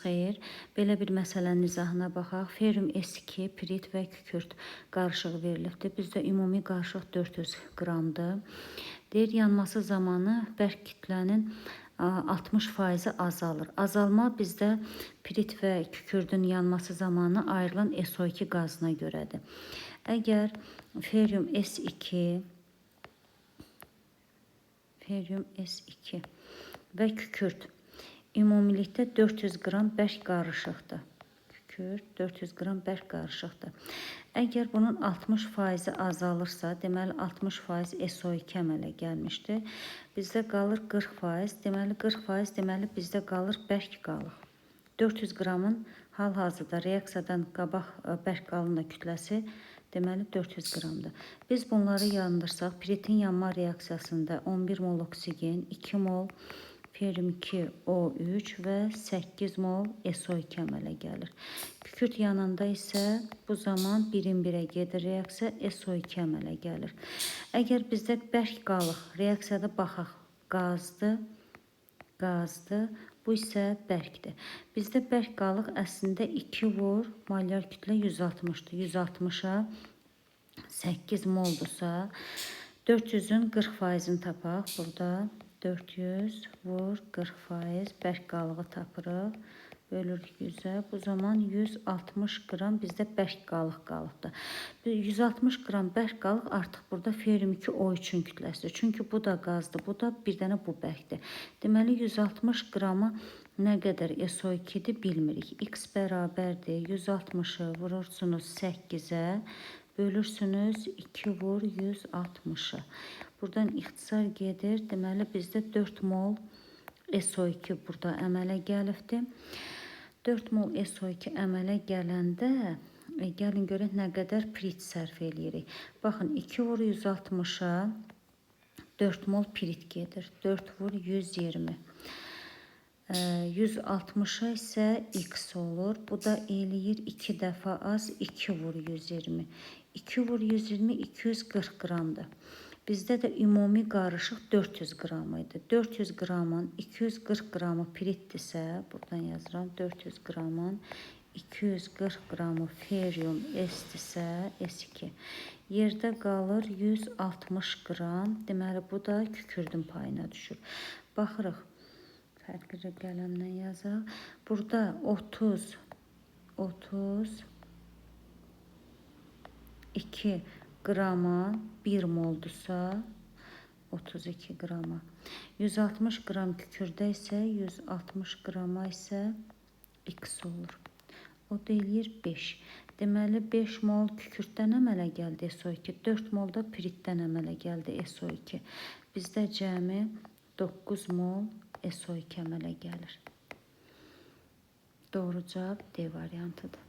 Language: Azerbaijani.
xeyir. Belə bir məsələnin izahına baxaq. Ferium S2, pirit və kükürt qarışığı verilibdir. Bizdə ümumi qarışıq 400 qramdır. Deyir, yanması zamanı bərk kütlənin 60% azalır. Azalma bizdə pirit və kükürdün yanması zamanı ayrılan SO2 qazına görədir. Əgər ferium S2 və kükürt ümumilikdə 400 qram bərk qarışıqdır. Kükürt 400 qram bərk qarışıqdır. Əgər bunun 60% azalırsa, deməli 60% SO2 əmələ gəlmişdir. Bizdə qalır 40%, deməli 40% deməli bizdə qalır bərk qalıq. 400 qramın hal-hazırda reaksiyadan qabaq bərk qalın kütləsi deməli 400 qramdır. Biz bunları yandırsaq, piritin yanma reaksiyasında 11 mol oksigen, 2 mol ferium 2O3 və 8 mol SO2 əmələ gəlir. Kükürt yanında isə bu zaman 1-1-ə gedir reaksiya, SO2 əmələ gəlir. Əgər bizdə bərk qalıq, reaksiyada baxaq, qazdır, bu isə bərkdir. Bizdə bərk qalıq əslində 2 vur, molyar kütlə 160-dır. 160-a 8 moldursa, 400-ün 40%-ni tapaq. Burada 400 vur 40% bərk qalığı tapırıq. Bölürük 100-ə. Bu zaman 160 qram bizdə bərk qalıq qalıbdır. 160 qram bərk qalıq artıq burada ferium 2O3-ün kütləsidir. Çünki bu da qazdır, bu da bir dənə bu bərkdir. Deməli 160 qramı nə qədər SO2-dir bilmirik. X bərabərdir. 160-ı vurursunuz 8-ə, bölürsünüz 2 vur 160-ı. Buradan ixtisar gedir. Deməli bizdə 4 mol SO2 burada əmələ gəlibdir. 4 mol SO2 əmələ gələndə gəlin görək nə qədər pirit sərf eləyirik. Baxın 2 vur 160-a 4 mol pirit gedir. 4 vur 120. 160-a isə X olur. Bu da eləyir 2 dəfə az 2 vur 120. 2 vur 120 240 qramdır. Bizdə də ümumi qarışıq 400 qram idi. 400 qramın 240 qramı piritdirsə, buradan yazıram 400 qramın 240 qramı ferium S-dirsə, S2. Yerdə qalır 160 qram. Deməli bu da kükürdün payına düşür. Baxırıq. Fərqli qələmlə yazaq. Burada 32 qrama 1 moldursa 32 qrama. 160 qram kükürdə isə 160 qrama isə X olur. O da eləyir 5. Deməli 5 mol kükürddən əmələ gəldi SO2. 4 mol da piritdən əmələ gəldi SO2. Bizdə cəmi 9 mol SO2 əmələ gəlir. Doğru cavab D variantıdır.